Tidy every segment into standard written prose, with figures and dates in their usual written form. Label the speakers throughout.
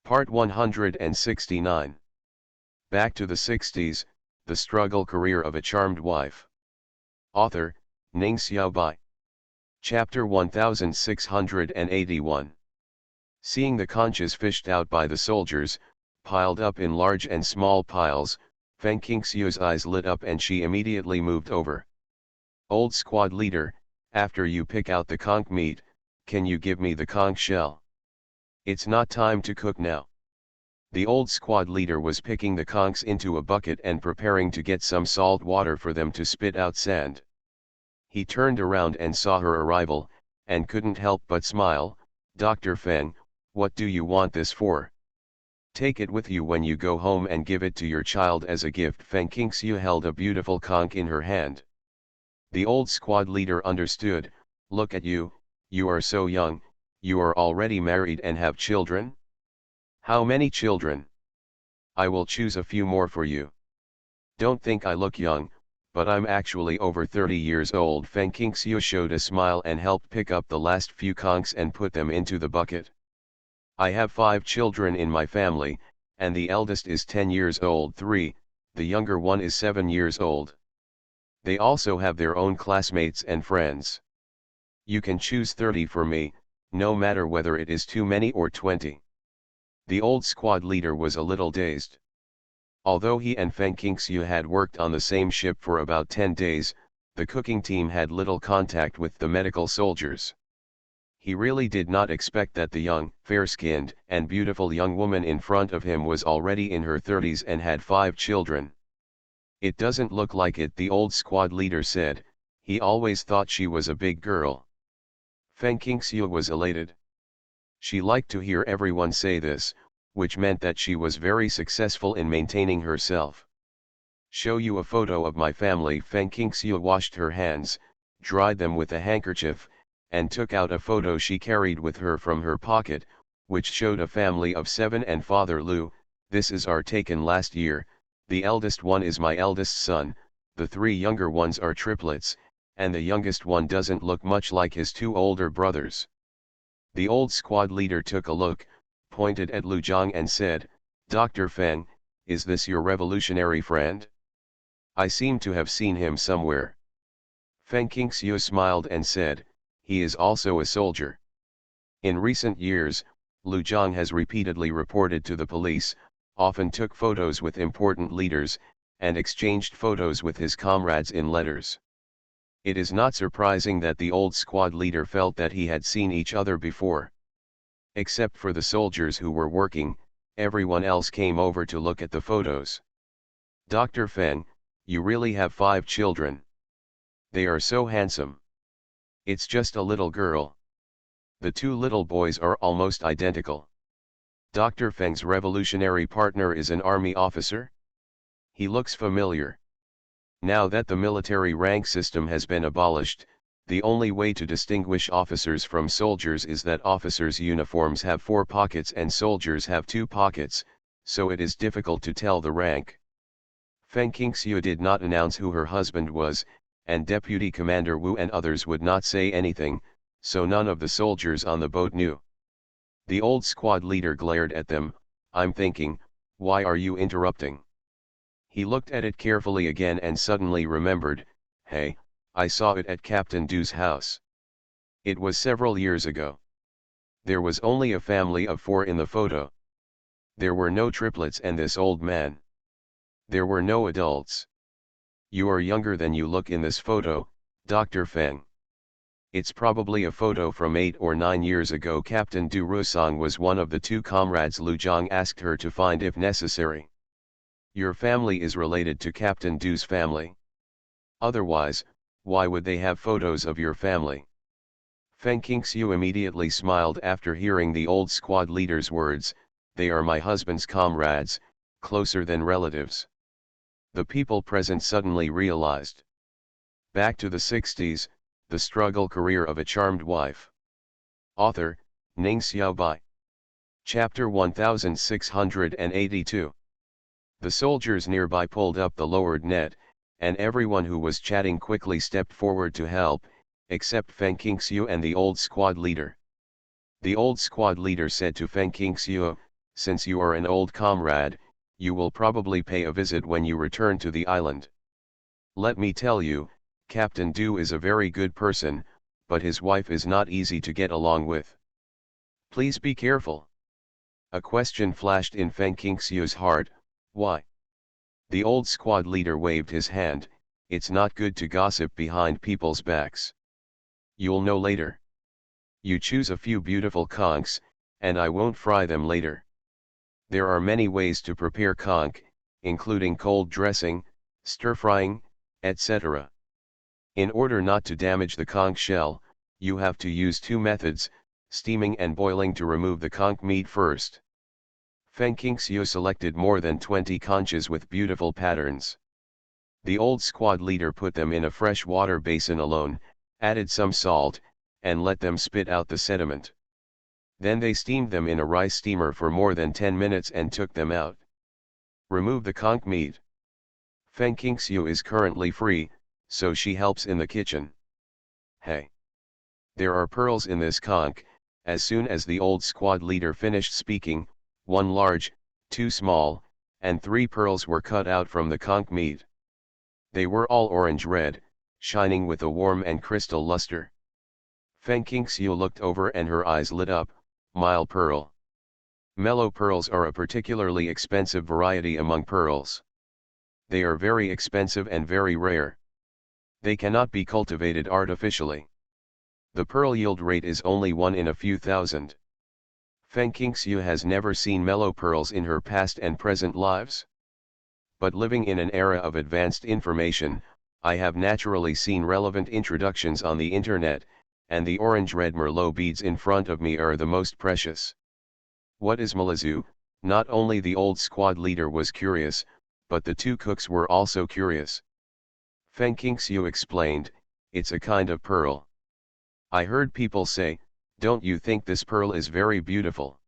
Speaker 1: Part 169. Back to the 60s, The Struggle Career of a Charmed Wife. Author, Ning Xiaobai. Chapter 1681. Seeing the conchas fished out by the soldiers, piled up in large and small piles, Feng Qingxiu's eyes lit up and she immediately moved over. Old squad leader, after you pick out the conch meat, can you give me the conch shell? It's not time to cook now. The old squad leader was picking the conchs into a bucket and preparing to get some salt water for them to spit out sand. He turned around and saw her arrival, and couldn't help but smile. Dr. Feng, what do you want this for? Take it with you when you go home and give it to your child as a gift. Feng Qingxiu held a beautiful conch in her hand. The old squad leader understood. Look at you, you are so young, you are already married and have children? How many children? I will choose a few more for you. Don't think I look young, but I'm actually over 30 years old. Feng Qingxiu showed a smile and helped pick up the last few conchs and put them into the bucket. I have 5 children in my family, and the eldest is 10 years old. The younger one is 7 years old. They also have their own classmates and friends. You can choose 30 for me, no matter whether it is too many or 20. The old squad leader was a little dazed. Although he and Feng Qingxiu had worked on the same ship for about 10 days, the cooking team had little contact with the medical soldiers. He really did not expect that the young, fair-skinned, and beautiful young woman in front of him was already in her 30s and had 5 children. It doesn't look like it, the old squad leader said. He always thought she was a big girl. Feng Qingxiu was elated. She liked to hear everyone say this, which meant that she was very successful in maintaining herself. Show you a photo of my family. Feng Qingxiu washed her hands, dried them with a handkerchief, and took out a photo she carried with her from her pocket, which showed a family of 7 and Father Lu. This is our taken last year. The eldest one is my eldest son, the 3 younger ones are triplets, and the youngest one doesn't look much like his 2 older brothers. The old squad leader took a look, pointed at Lu Zhang and said, Dr. Feng, is this your revolutionary friend? I seem to have seen him somewhere. Feng Qingxiu smiled and said, he is also a soldier. In recent years, Lu Zhang has repeatedly reported to the police, often took photos with important leaders, and exchanged photos with his comrades in letters. It is not surprising that the old squad leader felt that he had seen each other before. Except for the soldiers who were working, everyone else came over to look at the photos. Dr. Feng, you really have 5 children. They are so handsome. It's just a little girl. The 2 little boys are almost identical. Dr. Feng's revolutionary partner is an army officer? He looks familiar. Now that the military rank system has been abolished, the only way to distinguish officers from soldiers is that officers' uniforms have 4 pockets and soldiers have 2 pockets, so it is difficult to tell the rank. Feng Qingxiu did not announce who her husband was, and Deputy Commander Wu and others would not say anything, so none of the soldiers on the boat knew. The old squad leader glared at them. I'm thinking, why are you interrupting? He looked at it carefully again and suddenly remembered, hey, I saw it at Captain Du's house. It was several years ago. There was only a family of 4 in the photo. There were no triplets and this old man. There were no adults. You are younger than you look in this photo, Dr. Feng. It's probably a photo from 8 or 9 years ago. Captain Du Rusong was one of the 2 comrades Lu Zhang asked her to find if necessary. Your family is related to Captain Du's family. Otherwise, why would they have photos of your family? Feng Qingxiu immediately smiled after hearing the old squad leader's words. They are my husband's comrades, closer than relatives. The people present suddenly realized. Back to the 60s, The Struggle Career of a Charmed Wife. Author, Ning Xiaobai. Chapter 1682. The soldiers nearby pulled up the lowered net, and everyone who was chatting quickly stepped forward to help, except Feng Qingxiu and the old squad leader. The old squad leader said to Feng Qingxiu, since you are an old comrade, you will probably pay a visit when you return to the island. Let me tell you, Captain Du is a very good person, but his wife is not easy to get along with. Please be careful. A question flashed in Feng Qingxiu's heart, why? The old squad leader waved his hand, it's not good to gossip behind people's backs. You'll know later. You choose a few beautiful conchs, and I won't fry them later. There are many ways to prepare conch, including cold dressing, stir-frying, etc. In order not to damage the conch shell, you have to use two methods, steaming and boiling to remove the conch meat first. Feng Qingxiu selected more than 20 conches with beautiful patterns. The old squad leader put them in a fresh water basin alone, added some salt, and let them spit out the sediment. Then they steamed them in a rice steamer for more than 10 minutes and took them out. Remove the conch meat. Feng Qingxiu is currently free, so she helps in the kitchen. Hey! There are pearls in this conch. As soon as the old squad leader finished speaking, 1 large, 2 small, and 3 pearls were cut out from the conch meat. They were all orange-red, shining with a warm and crystal luster. Feng Qingxiu looked over and her eyes lit up, Mile pearl. Mellow pearls are a particularly expensive variety among pearls. They are very expensive and very rare. They cannot be cultivated artificially. The pearl yield rate is only 1 in a few thousand. Feng Qingxiu has never seen mellow pearls in her past and present lives. But living in an era of advanced information, I have naturally seen relevant introductions on the internet, and the orange-red merlot beads in front of me are the most precious. What is Malizu? Not only the old squad leader was curious, but the 2 cooks were also curious. Feng Qingxiu explained, it's a kind of pearl. I heard people say, don't you think this pearl is very beautiful?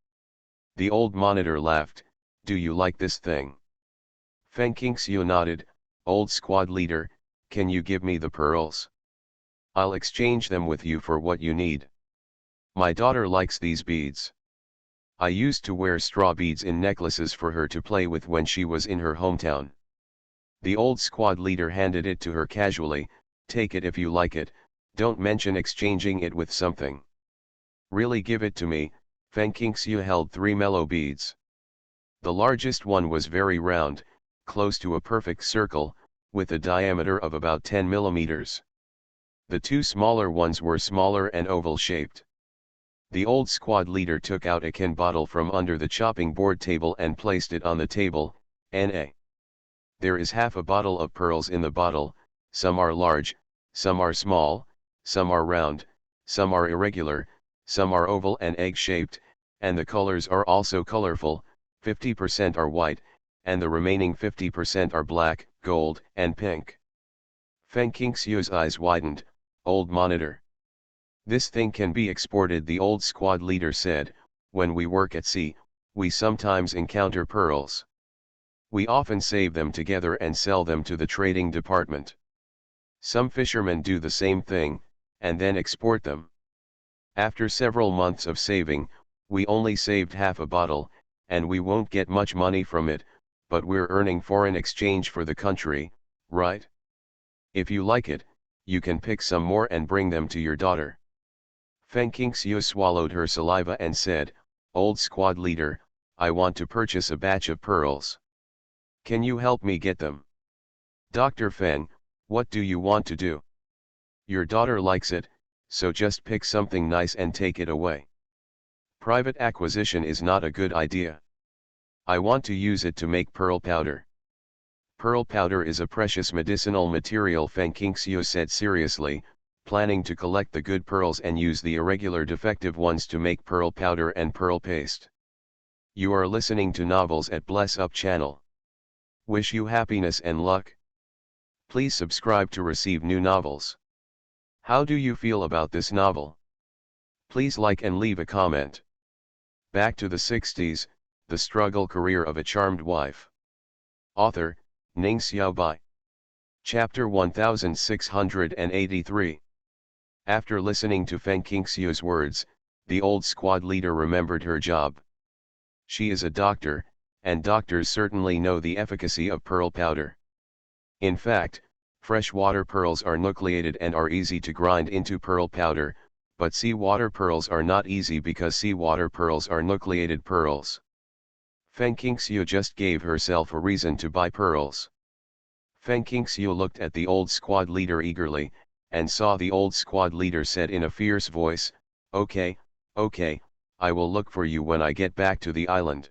Speaker 1: The old monitor laughed, do you like this thing? Feng Qingxiu nodded, old squad leader, can you give me the pearls? I'll exchange them with you for what you need. My daughter likes these beads. I used to wear straw beads in necklaces for her to play with when she was in her hometown. The old squad leader handed it to her casually, take it if you like it, don't mention exchanging it with something. Really give it to me. Feng Qingxiu held 3 mellow beads. The largest one was very round, close to a perfect circle, with a diameter of about 10 millimeters. The 2 smaller ones were smaller and oval-shaped. The old squad leader took out a can bottle from under the chopping board table and placed it on the table, N.A. There is half a bottle of pearls in the bottle, some are large, some are small, some are round, some are irregular, some are oval and egg-shaped, and the colors are also colorful, 50% are white, and the remaining 50% are black, gold, and pink. Feng Qingxiu's eyes widened, old monitor. This thing can be exported, the old squad leader said, when we work at sea, we sometimes encounter pearls. We often save them together and sell them to the trading department. Some fishermen do the same thing, and then export them. After several months of saving, we only saved half a bottle, and we won't get much money from it, but we're earning foreign exchange for the country, right? If you like it, you can pick some more and bring them to your daughter. Feng Qingxiu swallowed her saliva and said, old squad leader, I want to purchase a batch of pearls. Can you help me get them? Dr. Feng, what do you want to do? Your daughter likes it, so just pick something nice and take it away. Private acquisition is not a good idea. I want to use it to make pearl powder. Pearl powder is a precious medicinal material, Feng Qingxiu said seriously, planning to collect the good pearls and use the irregular defective ones to make pearl powder and pearl paste. You are listening to Novels at Bless Up channel. Wish you happiness and luck. Please subscribe to receive new novels. How do you feel about this novel? Please like and leave a comment. Back to the 60s, the struggle career of a charmed wife. Author, Ning Xiaobai. Chapter 1683. After listening to Feng Qingxiu's words, the old squad leader remembered her job. She is a doctor, and doctors certainly know the efficacy of pearl powder. In fact, freshwater pearls are nucleated and are easy to grind into pearl powder, but seawater pearls are not easy because seawater pearls are nucleated pearls. Feng Qingxiu just gave herself a reason to buy pearls. Feng Qingxiu looked at the old squad leader eagerly, and saw the old squad leader said in a fierce voice, "Okay, okay, I will look for you when I get back to the island.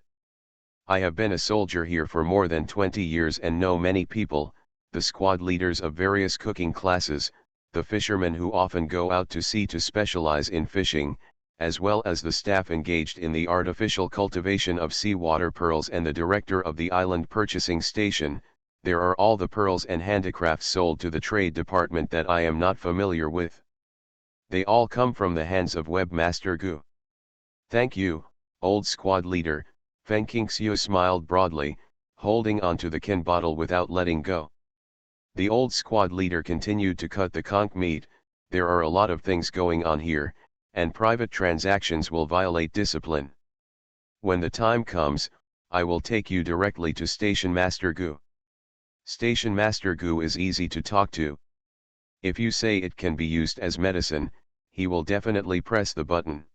Speaker 1: I have been a soldier here for more than 20 years and know many people, the squad leaders of various cooking classes, the fishermen who often go out to sea to specialize in fishing, as well as the staff engaged in the artificial cultivation of seawater pearls and the director of the island purchasing station. There are all the pearls and handicrafts sold to the trade department that I am not familiar with. They all come from the hands of Webmaster Gu." "Thank you, old squad leader," Feng Qingxiu smiled broadly, holding onto the kin bottle without letting go. The old squad leader continued to cut the conch meat. "There are a lot of things going on here, and private transactions will violate discipline. When the time comes, I will take you directly to Station Master Gu. Station Master Gu is easy to talk to. If you say it can be used as medicine, he will definitely press the button.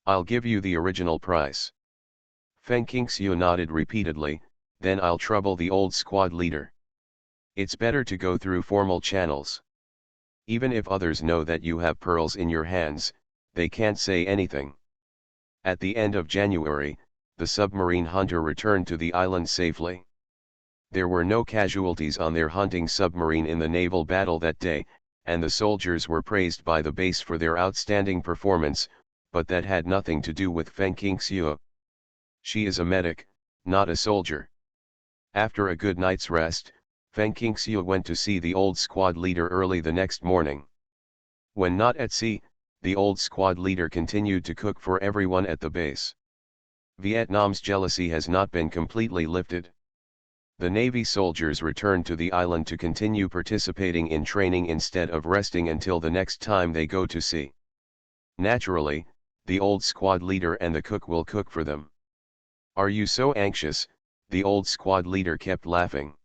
Speaker 1: I'll give you the original price." Feng Qingxiu nodded repeatedly, "Then I'll trouble the old squad leader. It's better to go through formal channels. Even if others know that you have pearls in your hands, they can't say anything." At the end of January, the submarine hunter returned to the island safely. There were no casualties on their hunting submarine in the naval battle that day, and the soldiers were praised by the base for their outstanding performance, but that had nothing to do with Feng Qingxiu. She is a medic, not a soldier. After a good night's rest, Feng Qingxiu went to see the old squad leader early the next morning. When not at sea, the old squad leader continued to cook for everyone at the base. Vietnam's jealousy has not been completely lifted. The Navy soldiers returned to the island to continue participating in training instead of resting until the next time they go to sea. Naturally, the old squad leader and the cook will cook for them. "Are you so anxious?" the old squad leader kept laughing.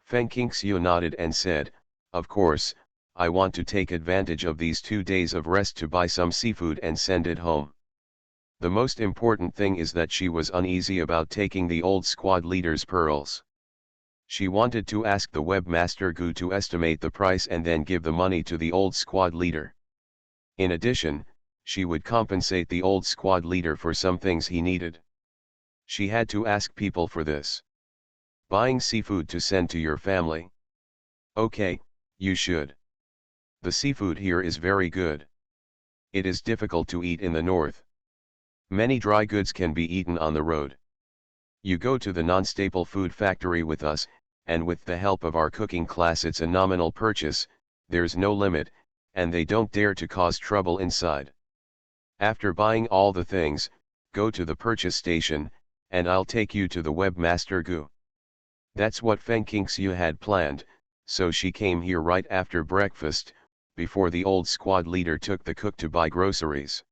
Speaker 1: Feng Qingxiu nodded and said, "Of course, I want to take advantage of these 2 days of rest to buy some seafood and send it home." The most important thing is that she was uneasy about taking the old squad leader's pearls. She wanted to ask the webmaster Gu to estimate the price and then give the money to the old squad leader. In addition, she would compensate the old squad leader for some things he needed. She had to ask people for this. "Buying seafood to send to your family? Okay, you should. The seafood here is very good. It is difficult to eat in the north. Many dry goods can be eaten on the road. You go to the non-staple food factory with us, and with the help of our cooking class it's a nominal purchase, there's no limit, and they don't dare to cause trouble inside. After buying all the things, go to the purchase station, and I'll take you to the webmaster Gu." That's what Feng Qingxiu had planned, so she came here right after breakfast, before the old squad leader took the cook to buy groceries.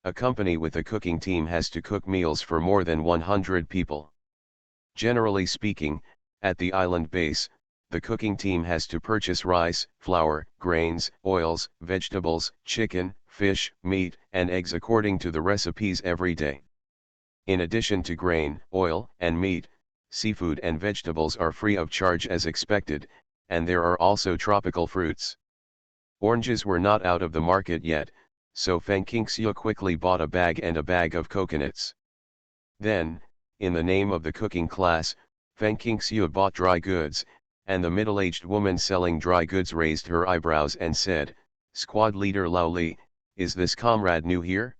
Speaker 1: A company with a cooking team has to cook meals for more than 100 people. Generally speaking, at the island base, the cooking team has to purchase rice, flour, grains, oils, vegetables, chicken, fish, meat, and eggs according to the recipes every day. In addition to grain, oil, and meat, seafood and vegetables are free of charge as expected, and there are also tropical fruits. Oranges were not out of the market yet, so Feng Qingxiu quickly bought a bag and a bag of coconuts. Then, in the name of the cooking class, Feng Qingxiu bought dry goods, and the middle-aged woman selling dry goods raised her eyebrows and said, "Squad leader Lao Li, is this comrade new here?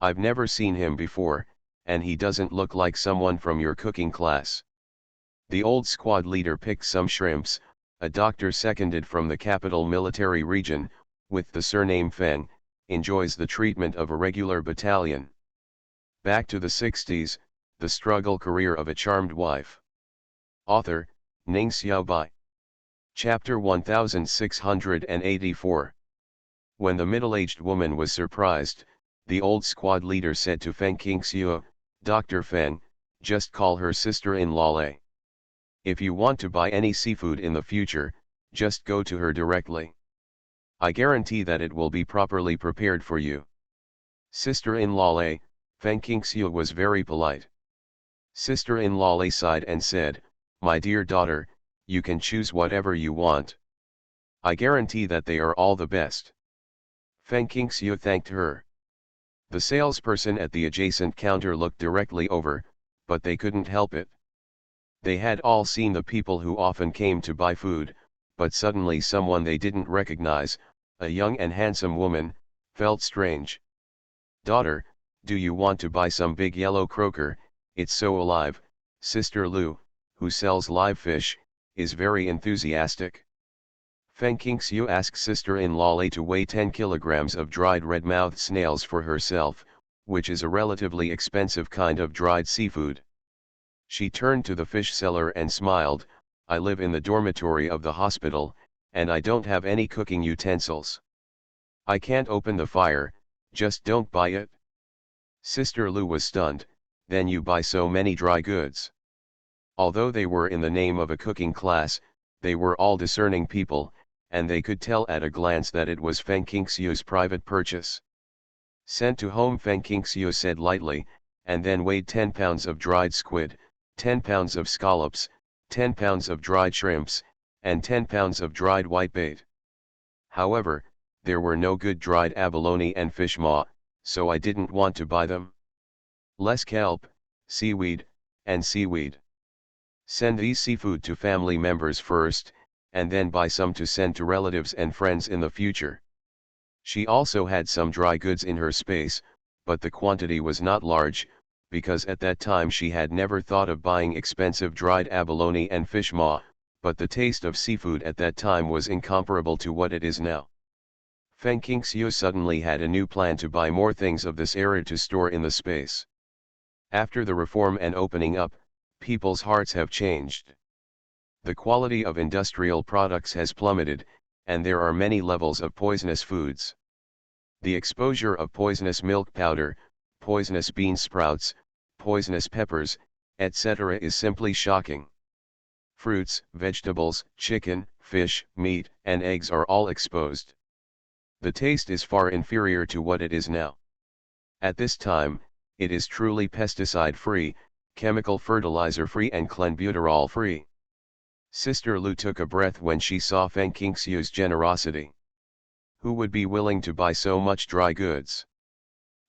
Speaker 1: I've never seen him before, and he doesn't look like someone from your cooking class." The old squad leader picked some shrimps. A doctor seconded from the capital military region, with the surname Feng, enjoys the treatment of a regular battalion. Back to the 60s, the struggle career of a charmed wife. Author, Ning Xiaobai. Chapter 1684. When the middle-aged woman was surprised, the old squad leader said to Feng Qingxiu, Dr. Feng, just call her sister-in-law Lei. If you want to buy any seafood in the future, just go to her directly. I guarantee that it will be properly prepared for you. Sister-in-law Lei, Feng Qingxiu was very polite. Sister-in-law Lei sighed and said, "My dear daughter, you can choose whatever you want. I guarantee that they are all the best." Feng Qingxiu thanked her. The salesperson at the adjacent counter looked directly over, but they couldn't help it. They had all seen the people who often came to buy food, but suddenly someone they didn't recognize, a young and handsome woman, felt strange. "Daughter, do you want to buy some big yellow croaker? It's so alive." Sister Lu, who sells live fish, is very enthusiastic. Feng Qingxiu asked sister-in-law Lei to weigh 10 kilograms of dried red-mouthed snails for herself, which is a relatively expensive kind of dried seafood. She turned to the fish seller and smiled, "I live in the dormitory of the hospital, and I don't have any cooking utensils. I can't open the fire, just don't buy it." Sister Lu was stunned, "Then you buy so many dry goods?" Although they were in the name of a cooking class, they were all discerning people, and they could tell at a glance that it was Feng Qingxiu's private purchase. "Sent to home," Feng Qingxiu said lightly, and then weighed 10 pounds of dried squid, 10 pounds of scallops, 10 pounds of dried shrimps, and 10 pounds of dried whitebait. However, there were no good dried abalone and fish maw, so I didn't want to buy them. Less kelp, seaweed, and seaweed. Send these seafood to family members first, and then buy some to send to relatives and friends in the future. She also had some dry goods in her space, but the quantity was not large, because at that time she had never thought of buying expensive dried abalone and fish maw, but the taste of seafood at that time was incomparable to what it is now. Feng Qingxiu suddenly had a new plan to buy more things of this era to store in the space. After the reform and opening up, people's hearts have changed. The quality of industrial products has plummeted, and there are many levels of poisonous foods. The exposure of poisonous milk powder, poisonous bean sprouts, poisonous peppers, etc. is simply shocking. Fruits, vegetables, chicken, fish, meat, and eggs are all exposed. The taste is far inferior to what it is now. At this time, it is truly pesticide-free, chemical fertilizer-free and clenbuterol-free. Sister Lu took a breath when she saw Feng Qingxiu's generosity. Who would be willing to buy so much dry goods?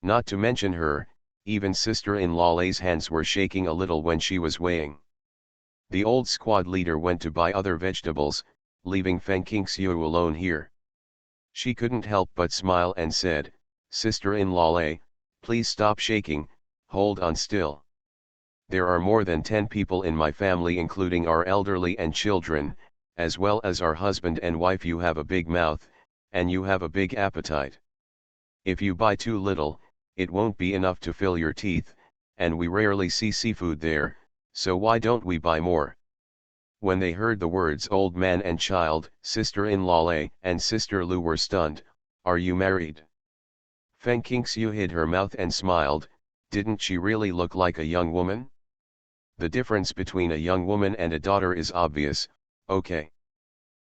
Speaker 1: Not to mention her, even sister-in-law Lei's hands were shaking a little when she was weighing. The old squad leader went to buy other vegetables, leaving Feng Qingxiu alone here. She couldn't help but smile and said, "Sister-in-law Lei, please stop shaking, hold on still. There are more than 10 people in my family including our elderly and children, as well as our husband and wife. You have a big mouth, and you have a big appetite. If you buy too little, it won't be enough to fill your teeth, and we rarely see seafood there, so why don't we buy more?" When they heard the words old man and child, sister-in-law Lei and sister Lu were stunned. "Are you married?" Feng Qingxiu hid her mouth and smiled. Didn't she really look like a young woman? The difference between a young woman and a daughter is obvious. "Okay.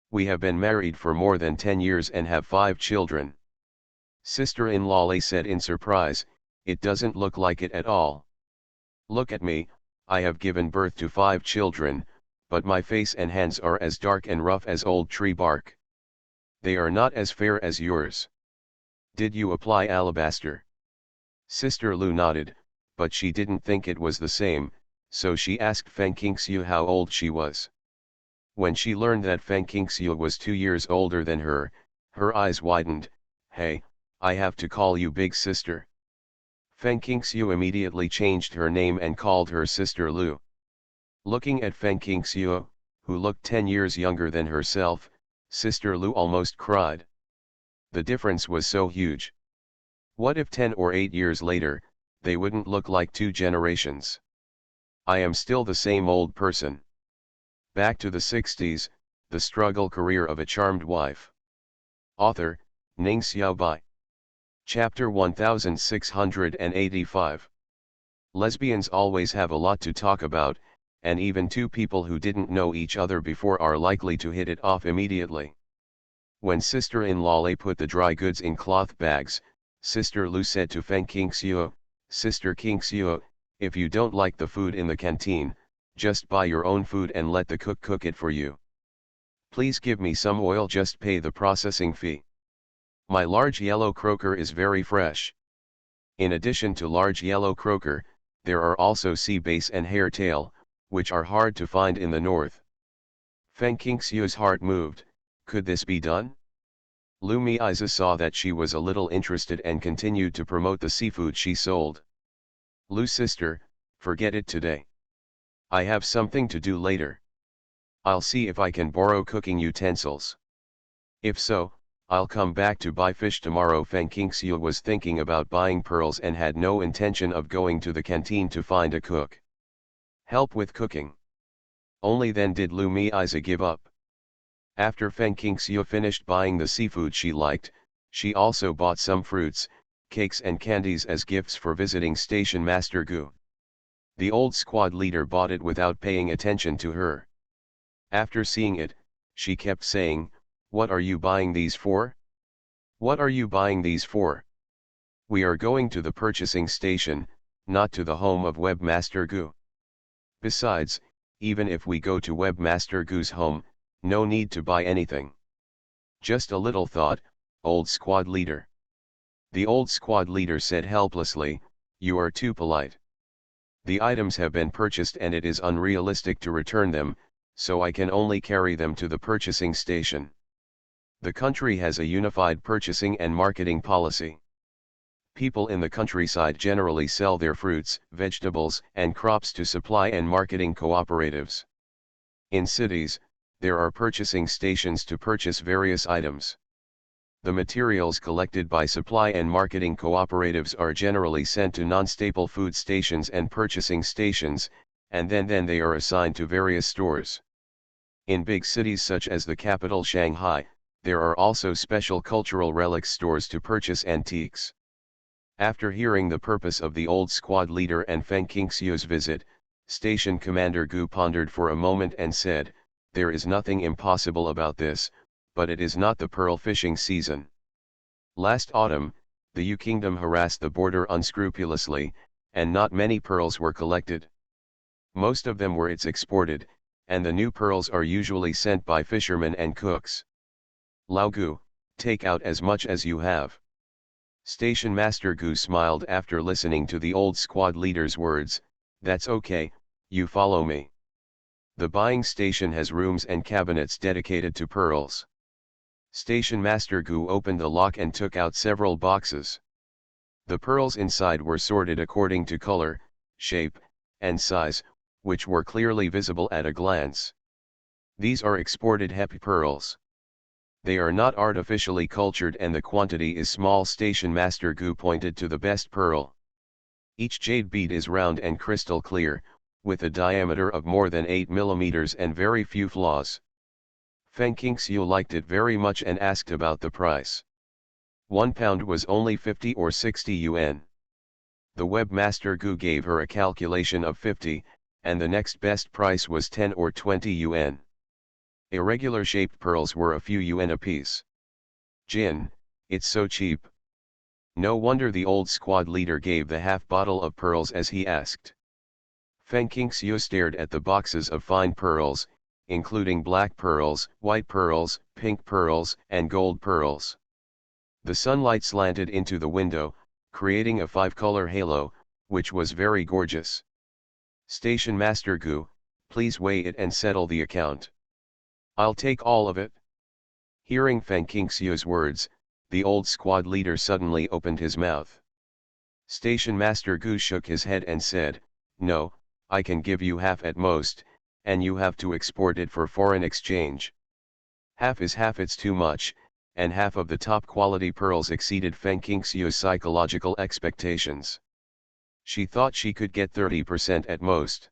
Speaker 1: We have been married for more than 10 years and have 5 children." Sister-in-law Lei said in surprise, "It doesn't look like it at all. Look at me, I have given birth to 5 children, but my face and hands are as dark and rough as old tree bark. They are not as fair as yours. Did you apply alabaster?" Sister Lu nodded, but she didn't think it was the same, so she asked Feng Qingxiu how old she was. When she learned that Feng Qingxiu was 2 years older than her, her eyes widened. "Hey, I have to call you big sister." Feng Qingxiu immediately changed her name and called her Sister Lu. Looking at Feng Qingxiu, who looked 10 years younger than herself, Sister Lu almost cried. The difference was so huge. What if 10 or 8 years later, they wouldn't look like 2 generations? I am still the same old person. Back to the 60s, the struggle career of a charmed wife. Author, Ning Xiaobai. Chapter 1685. Lesbians always have a lot to talk about, and even two people who didn't know each other before are likely to hit it off immediately. When sister-in-law Lei put the dry goods in cloth bags, Sister Lu said to Feng Qingxiu, Sister Qingxiu, if you don't like the food in the canteen, just buy your own food and let the cook cook it for you. Please give me some oil, just pay the processing fee. My large yellow croaker is very fresh. In addition to large yellow croaker, there are also sea bass and hairtail, which are hard to find in the north. Feng Qingxiu's heart moved. Could this be done? Lu Miiza saw that she was a little interested and continued to promote the seafood she sold. Lu sister, forget it today. I have something to do later. I'll see if I can borrow cooking utensils. If so, I'll come back to buy fish tomorrow. Feng Qingxiu was thinking about buying pearls and had no intention of going to the canteen to find a cook. Help with cooking. Only then did Lu Miiza give up. After Feng Qingxiu finished buying the seafood she liked, she also bought some fruits, cakes and candies as gifts for visiting Station Master Gu. The old squad leader bought it without paying attention to her. After seeing it, she kept saying, "What are you buying these for? What are you buying these for? We are going to the purchasing station, not to the home of Webmaster Gu. Besides, even if we go to Webmaster Gu's home, no need to buy anything. Just a little thought, old squad leader." The old squad leader said helplessly, "You are too polite. The items have been purchased and it is unrealistic to return them, so I can only carry them to the purchasing station. The country has a unified purchasing and marketing policy. People in the countryside generally sell their fruits, vegetables, and crops to supply and marketing cooperatives. In cities, there are purchasing stations to purchase various items. The materials collected by supply and marketing cooperatives are generally sent to non-staple food stations and purchasing stations, and then they are assigned to various stores. In big cities such as the capital Shanghai, there are also special cultural relics stores to purchase antiques." After hearing the purpose of the old squad leader and Feng Qingxiu's visit, Station Commander Gu pondered for a moment and said, "There is nothing impossible about this, but it is not the pearl fishing season. Last autumn, the Yu Kingdom harassed the border unscrupulously, and not many pearls were collected. Most of them were exported, and the new pearls are usually sent by fishermen and cooks. Lao Gu, take out as much as you have." Station Master Gu smiled after listening to the old squad leader's words, "That's okay, you follow me. The buying station has rooms and cabinets dedicated to pearls." Station Master Gu opened the lock and took out several boxes. The pearls inside were sorted according to color, shape, and size, which were clearly visible at a glance. These are exported HEP pearls. They are not artificially cultured and the quantity is small. Station Master Gu pointed to the best pearl. Each jade bead is round and crystal clear, with a diameter of more than 8 mm and very few flaws. Feng Qingxiu liked it very much and asked about the price. 1 pound was only 50 or 60 yuan. The webmaster Gu gave her a calculation of 50, and the next best price was 10 or 20 yuan. Irregular shaped pearls were a few yuan apiece. "Jin, it's so cheap." No wonder the old squad leader gave the half bottle of pearls as he asked. Feng Qingxiu stared at the boxes of fine pearls, including black pearls, white pearls, pink pearls, and gold pearls. The sunlight slanted into the window, creating a 5-color halo, which was very gorgeous. "Station Master Gu, please weigh it and settle the account." "I'll take all of it." Hearing Feng Qingxiu's words, the old squad leader suddenly opened his mouth. Station Master Gu shook his head and said, "No, I can give you half at most, and you have to export it for foreign exchange." Half is half, it's too much, and half of the top quality pearls exceeded Feng Qingxiu's psychological expectations. She thought she could get 30% at most.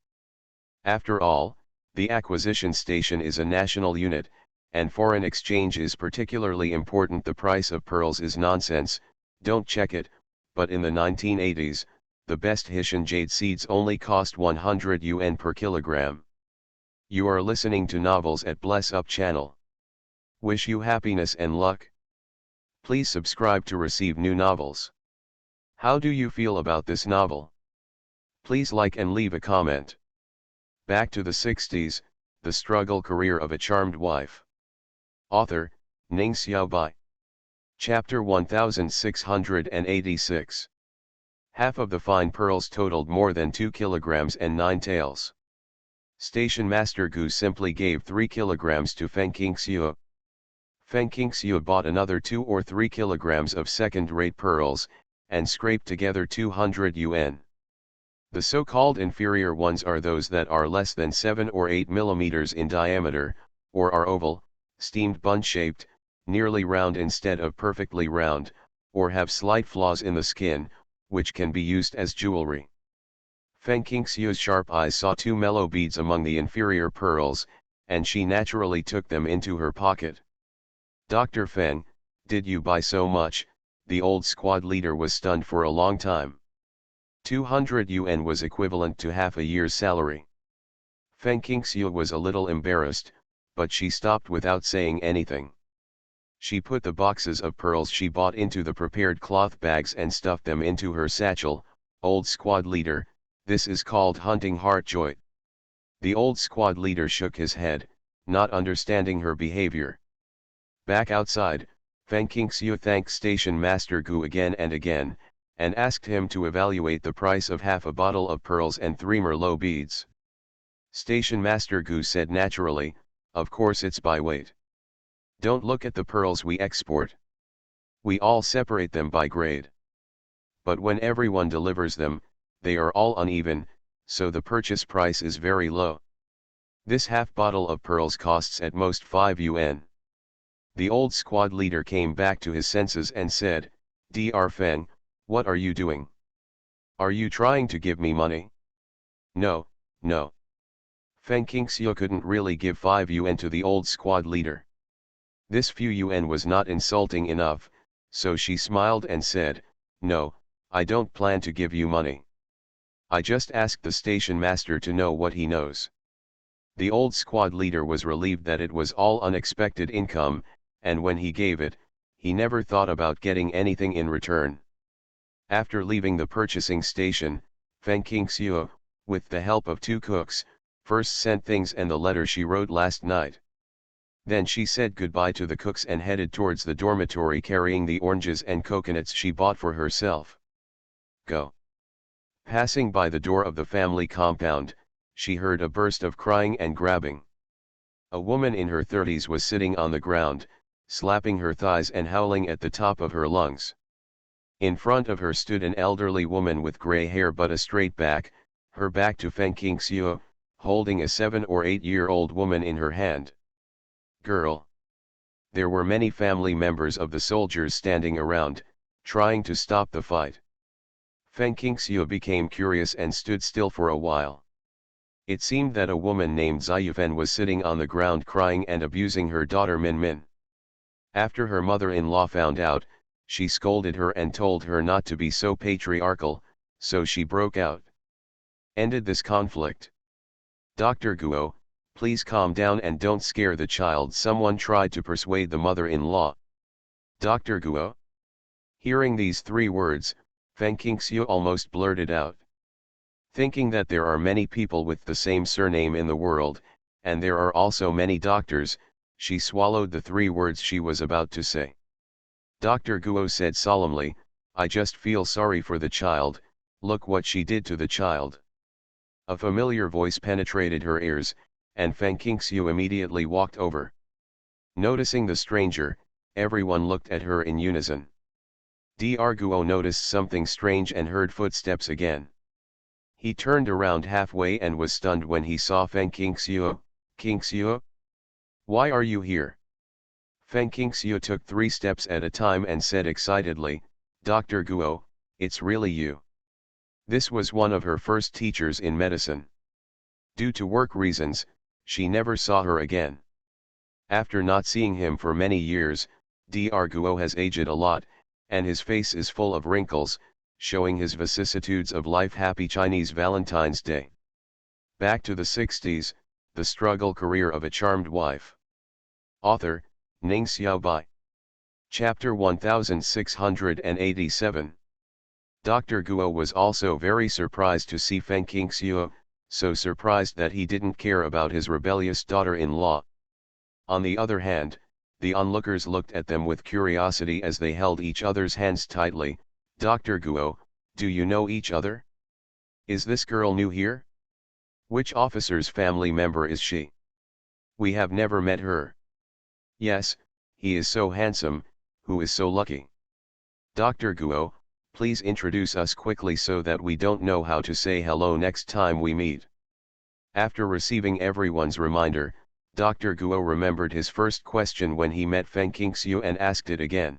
Speaker 1: After all, the acquisition station is a national unit, and foreign exchange is particularly important. The price of pearls is nonsense, don't check it, but in the 1980s, the best Hessian jade seeds only cost 100 yuan per kilogram. You are listening to Novels at Bless Up channel. Wish you happiness and luck. Please subscribe to receive new novels. How do you feel about this novel? Please like and leave a comment. Back to the 60s, the struggle career of a charmed wife. Author, Ning Xiaobai. Chapter 1686. Half of the fine pearls totaled more than 2 kilograms and 9 taels. Station Master Gu simply gave 3 kilograms to Feng Qingxiu. Feng Qingxiu bought another 2 or 3 kilograms of second-rate pearls, and scraped together 200 yuan. The so-called inferior ones are those that are less than 7 or 8 millimeters in diameter, or are oval, steamed bun-shaped, nearly round instead of perfectly round, or have slight flaws in the skin, which can be used as jewelry. Feng Qingxiu's sharp eyes saw 2 mellow beads among the inferior pearls, and she naturally took them into her pocket. Dr. Feng, did you buy so much? The old squad leader was stunned for a long time. 200 yuan was equivalent to half a year's salary. Feng Qingxiu was a little embarrassed, but she stopped without saying anything. She put the boxes of pearls she bought into the prepared cloth bags and stuffed them into her satchel. Old squad leader, this is called hunting heartjoy. The old squad leader shook his head, not understanding her behavior. Back outside, Feng Qingxiu thanked Station Master Gu again and again, and asked him to evaluate the price of half a bottle of pearls and 3 merlot beads. Station Master Gu said naturally, of course it's by weight. Don't look at the pearls we export. We all separate them by grade. But when everyone delivers them, they are all uneven, so the purchase price is very low. This half bottle of pearls costs at most 5 yuan. The old squad leader came back to his senses and said, Dr. Feng, what are you doing? Are you trying to give me money? No, no. Feng Qingxiu couldn't really give 5 yuan to the old squad leader. This few yuan was not insulting enough, so she smiled and said, no, I don't plan to give you money. I just asked the station master to know what he knows. The old squad leader was relieved that it was all unexpected income, and when he gave it, he never thought about getting anything in return. After leaving the purchasing station, Feng Qingxiu, with the help of 2 cooks, first sent things and the letter she wrote last night. Then she said goodbye to the cooks and headed towards the dormitory carrying the oranges and coconuts she bought for herself. Go. Passing by the door of the family compound, she heard a burst of crying and grabbing. A woman in her 30s was sitting on the ground, slapping her thighs and howling at the top of her lungs. In front of her stood an elderly woman with gray hair but a straight back, her back to Feng Qingxiu, holding a 7 or 8-year-old woman in her hand. Girl. There were many family members of the soldiers standing around, trying to stop the fight. Feng Qingxiu became curious and stood still for a while. It seemed that a woman named Ziyufen was sitting on the ground crying and abusing her daughter Min Min. After her mother-in-law found out, she scolded her and told her not to be so patriarchal, so she broke out. Ended this conflict. Dr. Guo, please calm down and don't scare the child, someone tried to persuade the mother-in-law. Dr. Guo. Hearing these 3 words, Feng Qingxiu almost blurted out. Thinking that there are many people with the same surname in the world, and there are also many doctors, she swallowed the 3 words she was about to say. Dr. Guo said solemnly, I just feel sorry for the child, look what she did to the child. A familiar voice penetrated her ears, and Feng Qingxiu immediately walked over. Noticing the stranger, everyone looked at her in unison. Dr. Guo noticed something strange and heard footsteps again. He turned around halfway and was stunned when he saw Feng Qingxiu. Qingxiu? Why are you here? Feng Qingxiu took 3 steps at a time and said excitedly, Dr. Guo, it's really you. This was one of her first teachers in medicine. Due to work reasons, she never saw her again. After not seeing him for many years, Dr. Guo has aged a lot, and his face is full of wrinkles. showing his vicissitudes of life. Happy Chinese Valentine's Day. Back to the 60s, the struggle career of a charmed wife. Author, Ning Xiaobai. Chapter 1687. Dr. Guo was also very surprised to see Feng Qingxiu, so surprised that he didn't care about his rebellious daughter-in-law. On the other hand, the onlookers looked at them with curiosity as they held each other's hands tightly. Dr. Guo, do you know each other? Is this girl new here? Which officer's family member is she? We have never met her. Yes, he is so handsome, who is so lucky? Dr. Guo, please introduce us quickly so that we don't know how to say hello next time we meet. After receiving everyone's reminder, Dr. Guo remembered his first question when he met Feng Qingxiu and asked it again.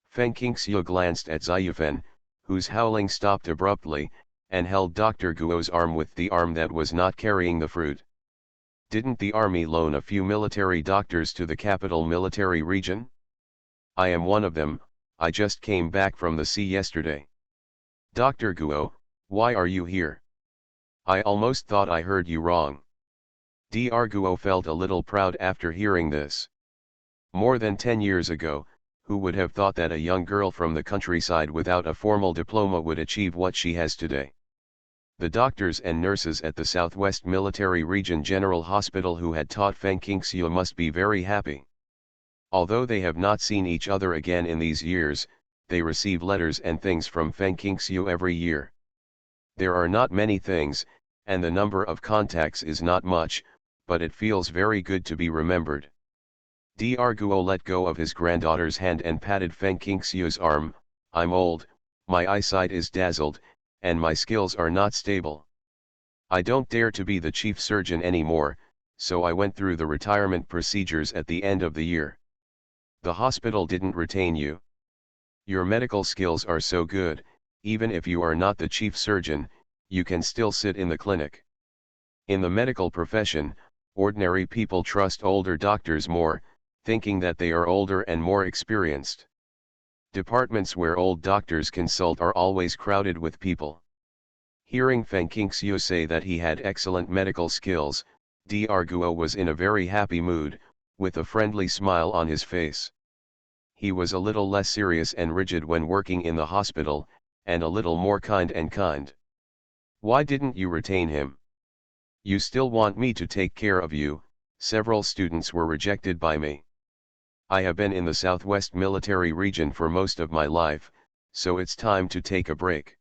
Speaker 1: Feng Qingxiu glanced at Ziyufen, whose howling stopped abruptly, and held Dr. Guo's arm with the arm that was not carrying the fruit. Didn't the army loan a few military doctors to the capital military region? I am one of them, I just came back from the sea yesterday. Dr. Guo, why are you here? I almost thought I heard you wrong. Dr. Guo felt a little proud after hearing this. More than 10 years ago, who would have thought that a young girl from the countryside without a formal diploma would achieve what she has today? The doctors and nurses at the Southwest Military Region General Hospital who had taught Feng Qingxiu must be very happy. Although they have not seen each other again in these years, they receive letters and things from Feng Qingxiu every year. There are not many things, and the number of contacts is not much, but it feels very good to be remembered. Dr. Guo let go of his granddaughter's hand and patted Feng Qingxiu's arm. I'm old, my eyesight is dazzled, and my skills are not stable. I don't dare to be the chief surgeon anymore, so I went through the retirement procedures at the end of the year. The hospital didn't retain you. Your medical skills are so good, even if you are not the chief surgeon, you can still sit in the clinic. In the medical profession, ordinary people trust older doctors more, thinking that they are older and more experienced. Departments where old doctors consult are always crowded with people. Hearing Feng Qingxiu say that he had excellent medical skills, Dr. Guo was in a very happy mood, with a friendly smile on his face. He was a little less serious and rigid when working in the hospital, and a little more kind. Why didn't you retain him? You still want me to take care of you? Several students were rejected by me. I have been in the Southwest Military Region for most of my life, so it's time to take a break.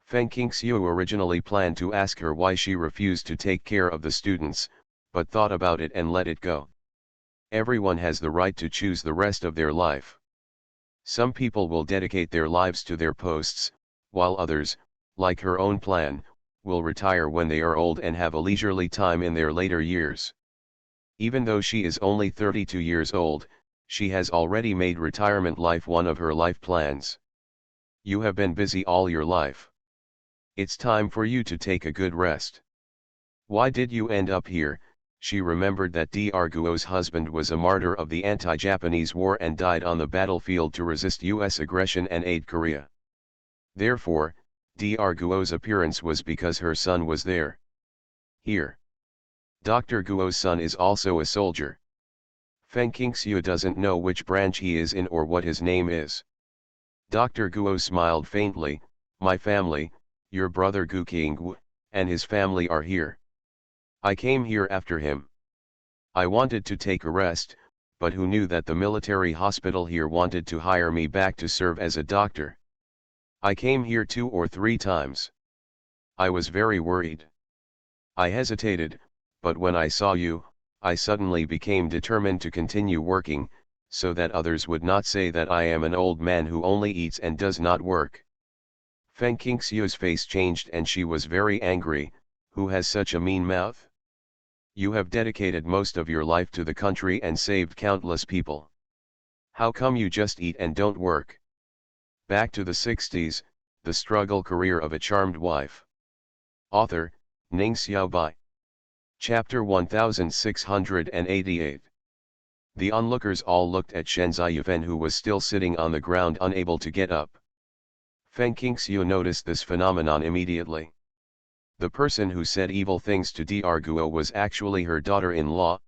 Speaker 1: Feng Qingxiu originally planned to ask her why she refused to take care of the students, but thought about it and let it go. Everyone has the right to choose the rest of their life. Some people will dedicate their lives to their posts, while others, like her own plan, will retire when they are old and have a leisurely time in their later years. Even though she is only 32 years old, she has already made retirement life one of her life plans. You have been busy all your life. It's time for you to take a good rest. Why did you end up here? She remembered that Dr. Guo's husband was a martyr of the anti-Japanese war and died on the battlefield to resist U.S. aggression and aid Korea. Therefore, Dr. Guo's appearance was because her son was there. Here. Dr. Guo's son is also a soldier. Feng Qingxiu doesn't know which branch he is in or what his name is. Dr. Guo smiled faintly. My family, your brother Gu Qingwu, and his family are here. I came here after him. I wanted to take a rest, but who knew that the military hospital here wanted to hire me back to serve as a doctor? I came here 2 or 3 times. I was very worried. I hesitated, but when I saw you, I suddenly became determined to continue working, so that others would not say that I am an old man who only eats and does not work. Feng Qingxiu's face changed and she was very angry. Who has such a mean mouth? You have dedicated most of your life to the country and saved countless people. How come you just eat and don't work? Back to the 60s, the struggle career of a charmed wife. Author, Ning Xiaobai. Chapter 1688. The onlookers all looked at Shen Ziyufen, who was still sitting on the ground unable to get up. Feng Qingxiu noticed this phenomenon immediately. The person who said evil things to Guo was actually her daughter-in-law.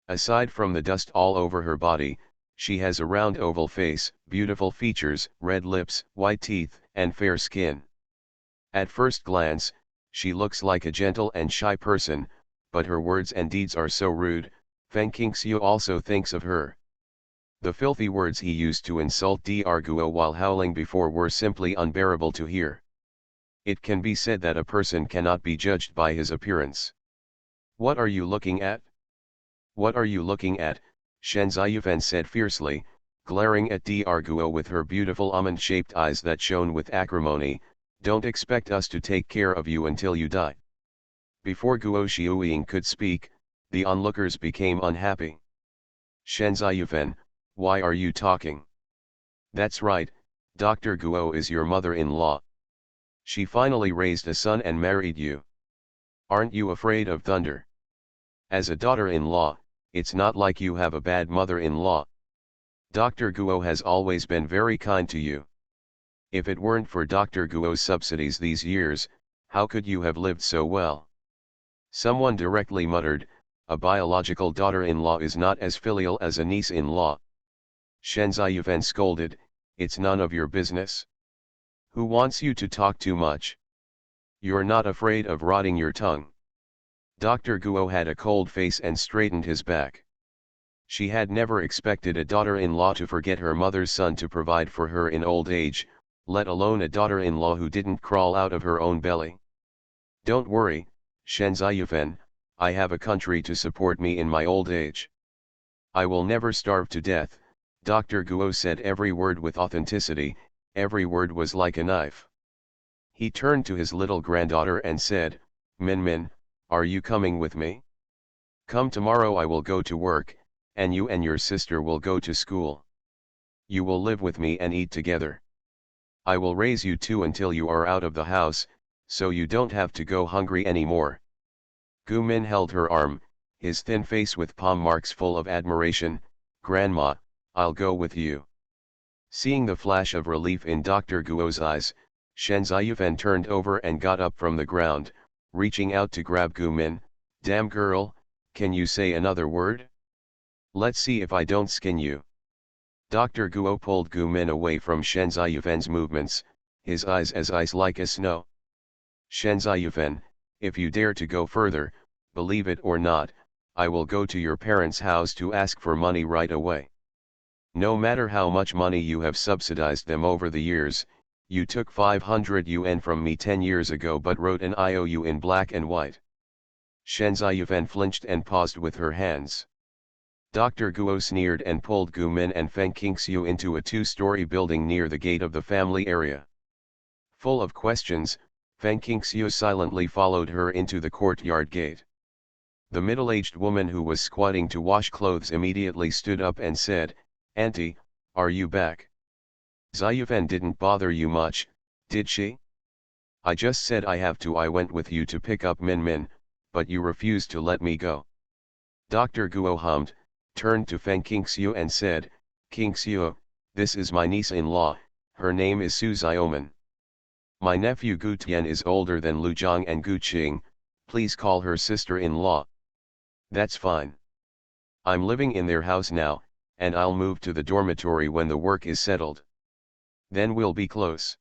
Speaker 1: Aside from the dust all over her body, she has a round oval face, beautiful features, red lips, white teeth, and fair skin. At first glance, she looks like a gentle and shy person, but her words and deeds are so rude. Feng Qingxiu also thinks of her. The filthy words he used to insult Guo while howling before were simply unbearable to hear. It can be said that a person cannot be judged by his appearance. What are you looking at? What are you looking at? Shen Ziyufen said fiercely, glaring at Guo with her beautiful almond-shaped eyes that shone with acrimony. Don't expect us to take care of you until you die. Before Guo Xiuying could speak, the onlookers became unhappy. Shen Ziyufen, why are you talking? That's right, Dr. Guo is your mother-in-law. She finally raised a son and married you. Aren't you afraid of thunder? As a daughter-in-law, it's not like you have a bad mother-in-law. Dr. Guo has always been very kind to you. If it weren't for Dr. Guo's subsidies these years, how could you have lived so well? Someone directly muttered, a biological daughter-in-law is not as filial as a niece-in-law. Shen Ziyufen scolded, it's none of your business. Who wants you to talk too much? You're not afraid of rotting your tongue. Dr. Guo had a cold face and straightened his back. She had never expected a daughter-in-law to forget her mother's son to provide for her in old age, let alone a daughter-in-law who didn't crawl out of her own belly. Don't worry, Shen Ziyufen, I have a country to support me in my old age. I will never starve to death. Dr. Guo said every word with authenticity, every word was like a knife. He turned to his little granddaughter and said, Min Min, are you coming with me? Come tomorrow I will go to work, and you and your sister will go to school. You will live with me and eat together. I will raise you two until you are out of the house, so you don't have to go hungry anymore. Gu Min held her arm, his thin face with palm marks full of admiration. Grandma, I'll go with you. Seeing the flash of relief in Dr. Guo's eyes, Shen Ziyufen turned over and got up from the ground, reaching out to grab Gu Min. Damn girl, can you say another word? Let's see if I don't skin you. Dr. Guo pulled Gu Min away from Shen Ziyufen's movements, his eyes as ice like as snow. Shen Ziyufen, if you dare to go further, believe it or not, I will go to your parents' house to ask for money right away. No matter how much money you have subsidized them over the years, you took 500 yuan from me 10 years ago but wrote an IOU in black and white. Shen Ziyufen flinched and paused with her hands. Dr. Guo sneered and pulled Gu Min and Feng Qingxiu into a two-story building near the gate of the family area. Full of questions, Feng Qingxiu silently followed her into the courtyard gate. The middle-aged woman who was squatting to wash clothes immediately stood up and said, Auntie, are you back? Ziyufen didn't bother you much, did she? I just said I have to. I went with you to pick up Min Min, but you refused to let me go. Dr. Guo hummed, turned to Feng Qingxiu and said, Qingxiu, this is my niece-in-law, her name is Su Xiaoman. My nephew Gu Tian is older than Lu Zhang and Gu Qing, please call her sister-in-law. That's fine. I'm living in their house now, and I'll move to the dormitory when the work is settled. Then we'll be close.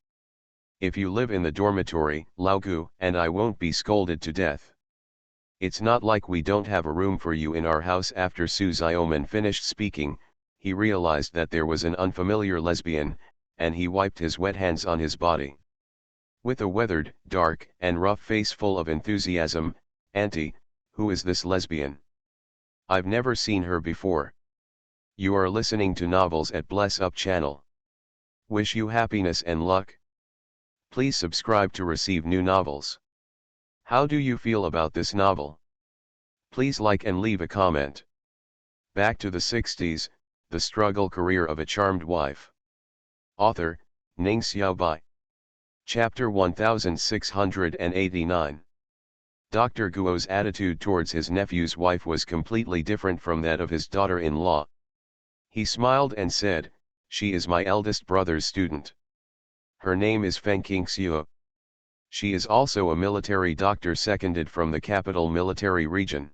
Speaker 1: If you live in the dormitory, Lao Gu and I won't be scolded to death. It's not like we don't have a room for you in our house. After Su Xiaoman finished speaking, he realized that there was an unfamiliar lesbian, and he wiped his wet hands on his body. With a weathered, dark, and rough face full of enthusiasm, Auntie, who is this lesbian? I've never seen her before. You are listening to Novels at Bless Up channel. Wish you happiness and luck. Please subscribe to receive new novels. How do you feel about this novel? Please like and leave a comment. Back to the 60s, the struggle career of a charmed wife. Author, Ning Xiaobai. Chapter 1689. Dr. Guo's attitude towards his nephew's wife was completely different from that of his daughter-in-law. He smiled and said, she is my eldest brother's student. Her name is Fengking Xiu. She is also a military doctor seconded from the capital military region.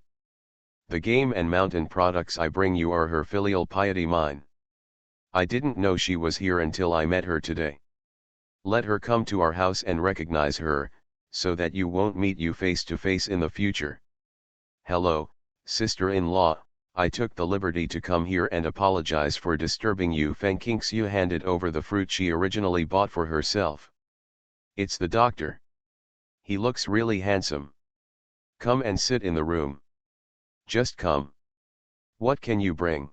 Speaker 1: The game and mountain products I bring you are her filial piety mine. I didn't know she was here until I met her today. Let her come to our house and recognize her, so that you won't meet you face to face in the future. Hello, sister-in-law, I took the liberty to come here and apologize for disturbing you. Fengking Xiu handed over the fruit she originally bought for herself. It's the doctor. He looks really handsome. Come and sit in the room. Just come. What can you bring?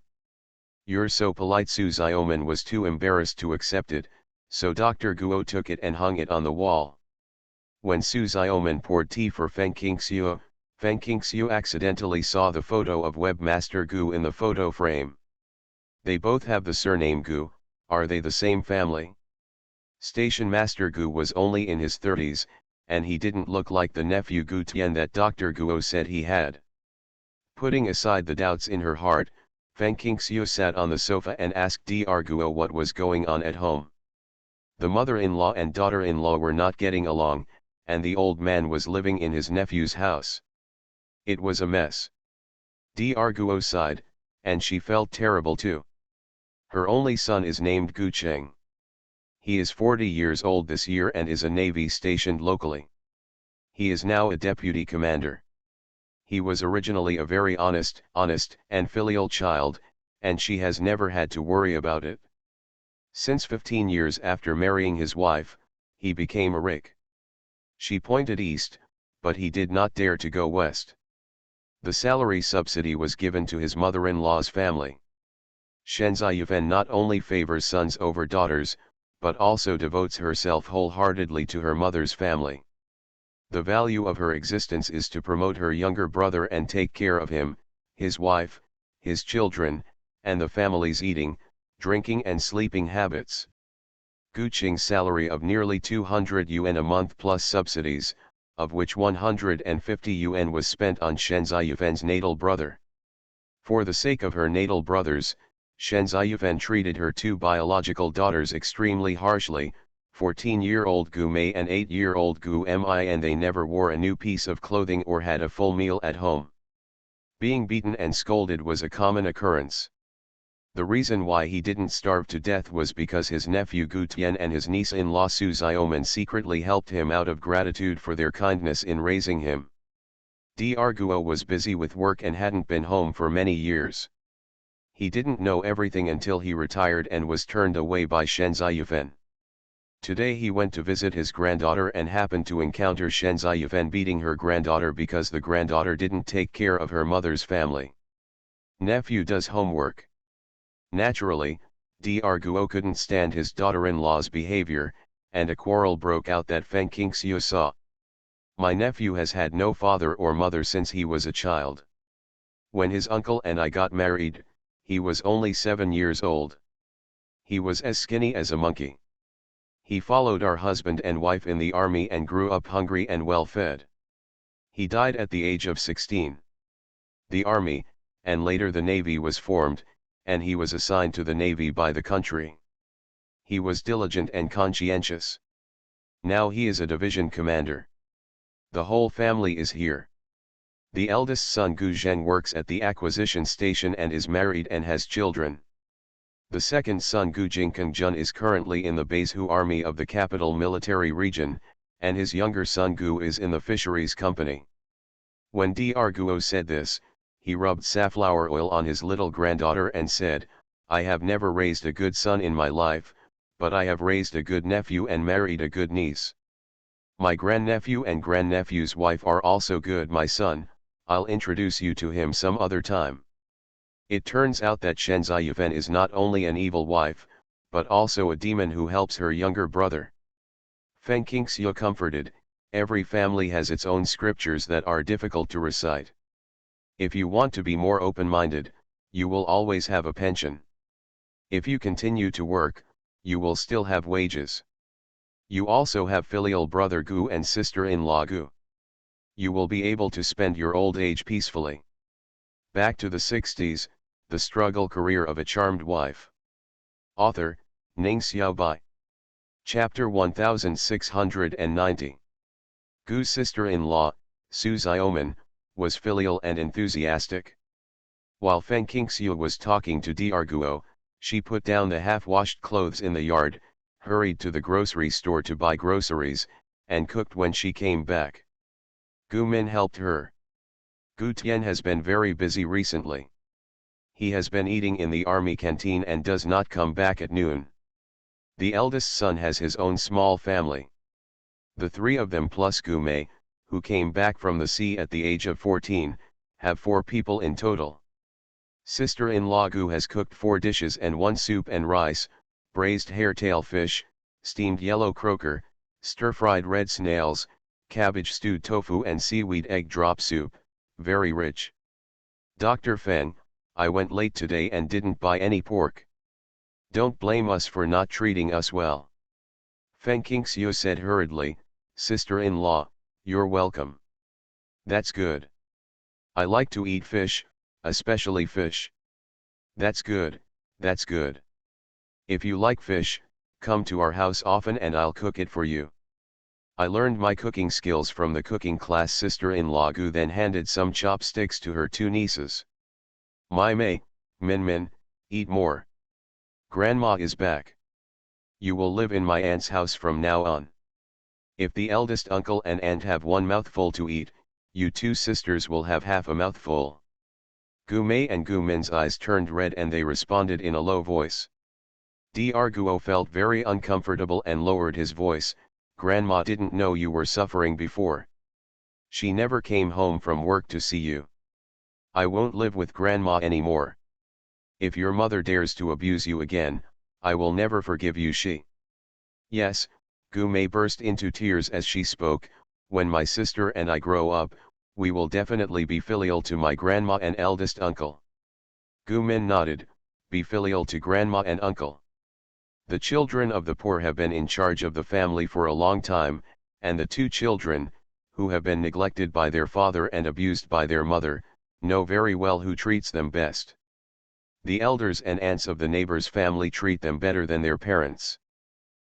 Speaker 1: You're so polite. Su Xiaoman was too embarrassed to accept it, so Dr. Guo took it and hung it on the wall. When Su Xiaoman poured tea for Fengking Xiu accidentally saw the photo of Webmaster Gu in the photo frame. They both have the surname Gu. Are they the same family? Station Master Gu was only in his 30s, and he didn't look like the nephew Gu Tian that Dr. Guo said he had. Putting aside the doubts in her heart, Fengking Xiu sat on the sofa and asked Dr. Guo what was going on at home. The mother-in-law and daughter-in-law were not getting along, and the old man was living in his nephew's house. It was a mess. Dr. Guo sighed, and she felt terrible too. Her only son is named Gu Cheng. He is 40 years old this year and is a navy stationed locally. He is now a deputy commander. He was originally a very honest and filial child, and she has never had to worry about it. Since 15 years after marrying his wife, he became a rake. She pointed east, but he did not dare to go west. The salary subsidy was given to his mother-in-law's family. Shen Ziyufen not only favors sons over daughters, but also devotes herself wholeheartedly to her mother's family. The value of her existence is to promote her younger brother and take care of him, his wife, his children, and the family's eating, drinking and sleeping habits. Gu Qing's salary of nearly 200 yuan a month plus subsidies, of which 150 yuan was spent on Shen Ziyufen's natal brother. For the sake of her natal brothers, Shen Ziyufen treated her two biological daughters extremely harshly, 14-year-old Gu Mei and 8-year-old Gu Mi, and they never wore a new piece of clothing or had a full meal at home. Being beaten and scolded was a common occurrence. The reason why he didn't starve to death was because his nephew Gu Tian and his niece-in-law Su Xiaoman secretly helped him out of gratitude for their kindness in raising him. Dr. Guo was busy with work and hadn't been home for many years. He didn't know everything until he retired and was turned away by Shen Ziyufen. Today he went to visit his granddaughter and happened to encounter Shen Ziyufen beating her granddaughter because the granddaughter didn't take care of her mother's family. Nephew does homework. Naturally, Dr. Guo couldn't stand his daughter-in-law's behavior, and a quarrel broke out that Fengking Xiu saw. My nephew has had no father or mother since he was a child. When his uncle and I got married, he was only 7 years old. He was as skinny as a monkey. He followed our husband and wife in the army and grew up hungry and well-fed. He died at the age of 16. The army, and later the navy, was formed, and he was assigned to the navy by the country. He was diligent and conscientious. Now he is a division commander. The whole family is here. The eldest son Gu Zheng works at the acquisition station and is married and has children. The second son Gu Jingkeng is currently in the Beizu army of the capital military region, and his younger son Gu is in the fisheries company. When Dr. Guo said this, he rubbed safflower oil on his little granddaughter and said, "I have never raised a good son in my life, but I have raised a good nephew and married a good niece. My grandnephew and grandnephew's wife are also good, my son. I'll introduce you to him some other time." It turns out that Shen Ziyufen is not only an evil wife, but also a demon who helps her younger brother. Fengking Xiu comforted, every family has its own scriptures that are difficult to recite. If you want to be more open-minded, you will always have a pension. If you continue to work, you will still have wages. You also have filial brother Gu and sister-in-law Gu. You will be able to spend your old age peacefully. Back to the 60s, the struggle career of a charmed wife. Author, Ning Xiaobai. Chapter 1690. Gu's sister-in-law, Su Xiaoman, was filial and enthusiastic. While Feng Qingxiu was talking to Diarguo, she put down the half-washed clothes in the yard, hurried to the grocery store to buy groceries, and cooked when she came back. Gu Min helped her. Gu Tian has been very busy recently. He has been eating in the army canteen and does not come back at noon. The eldest son has his own small family. The three of them plus Gu Mei, who came back from the sea at the age of 14, have 4 people in total. Sister-in-law Gu has cooked 4 dishes and 1 soup and rice, braised hairtail fish, steamed yellow croaker, stir-fried red snails, cabbage stewed tofu and seaweed egg drop soup, very rich. Dr. Feng, I went late today and didn't buy any pork. Don't blame us for not treating us well. Feng Qingxiu said hurriedly, sister-in-law, you're welcome. That's good. I like to eat fish, especially fish. That's good, that's good. If you like fish, come to our house often and I'll cook it for you. I learned my cooking skills from the cooking class. Sister-in-law Gu then handed some chopsticks to her 2 nieces. Mai Mei, Min Min, eat more. Grandma is back. You will live in my aunt's house from now on. If the eldest uncle and aunt have 1 mouthful to eat, you 2 sisters will have half a mouthful. Gu Mei and Gu Min's eyes turned red and they responded in a low voice. Diarguo felt very uncomfortable and lowered his voice, Grandma didn't know you were suffering before. She never came home from work to see you. I won't live with Grandma anymore. If your mother dares to abuse you again, I will never forgive you. Yes, Gu Mei burst into tears as she spoke, when my sister and I grow up, we will definitely be filial to my grandma and eldest uncle. Gu Min nodded, be filial to grandma and uncle. The children of the poor have been in charge of the family for a long time, and the 2 children, who have been neglected by their father and abused by their mother, know very well who treats them best. The elders and aunts of the neighbor's family treat them better than their parents.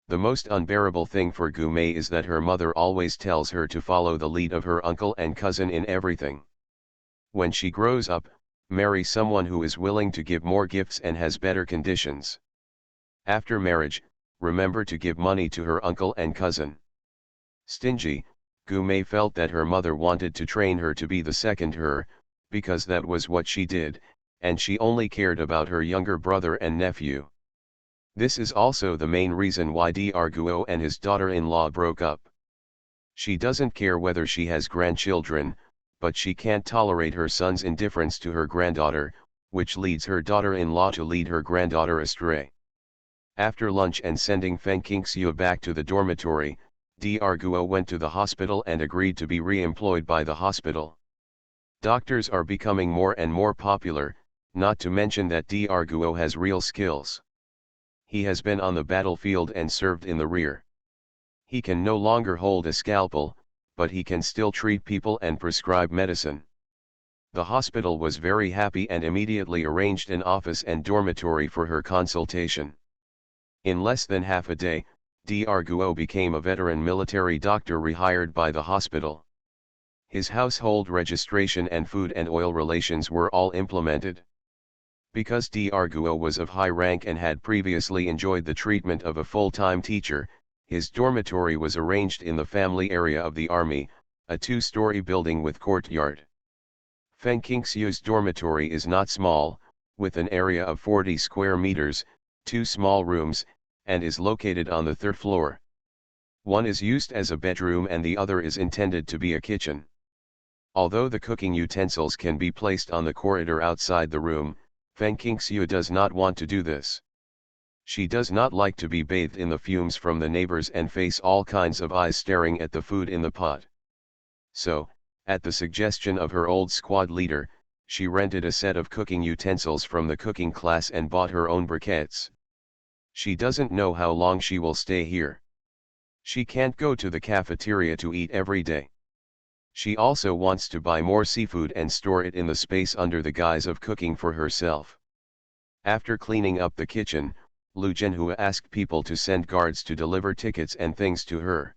Speaker 1: The most unbearable thing for Gu Mei is that her mother always tells her to follow the lead of her uncle and cousin in everything. When she grows up, marry someone who is willing to give more gifts and has better conditions. After marriage, remember to give money to her uncle and cousin. Stingy, Gu Mei felt that her mother wanted to train her to be the second her, because that was what she did, and she only cared about her younger brother and nephew. This is also the main reason why Diarguo and his daughter-in-law broke up. She doesn't care whether she has grandchildren, but she can't tolerate her son's indifference to her granddaughter, which leads her daughter-in-law to lead her granddaughter astray. After lunch and sending Feng Qingxiu back to the dormitory, Diarguo went to the hospital and agreed to be re-employed by the hospital. Doctors are becoming more and more popular, not to mention that Diarguo has real skills. He has been on the battlefield and served in the rear. He can no longer hold a scalpel, but he can still treat people and prescribe medicine. The hospital was very happy and immediately arranged an office and dormitory for her consultation. In less than half a day, Diarguo became a veteran military doctor rehired by the hospital. His household registration and food and oil relations were all implemented. Because Diarguo was of high rank and had previously enjoyed the treatment of a full-time teacher, his dormitory was arranged in the family area of the army, a 2-story building with courtyard. Feng Qingxiu's dormitory is not small, with an area of 40 square meters, 2 small rooms, and is located on the 3rd floor. One is used as a bedroom and the other is intended to be a kitchen. Although the cooking utensils can be placed on the corridor outside the room, Feng Qingxiu does not want to do this. She does not like to be bathed in the fumes from the neighbors and face all kinds of eyes staring at the food in the pot. So, at the suggestion of her old squad leader, she rented a set of cooking utensils from the cooking class and bought her own briquettes. She doesn't know how long she will stay here. She can't go to the cafeteria to eat every day. She also wants to buy more seafood and store it in the space under the guise of cooking for herself. After cleaning up the kitchen, Lu Zhenhua asked people to send guards to deliver tickets and things to her.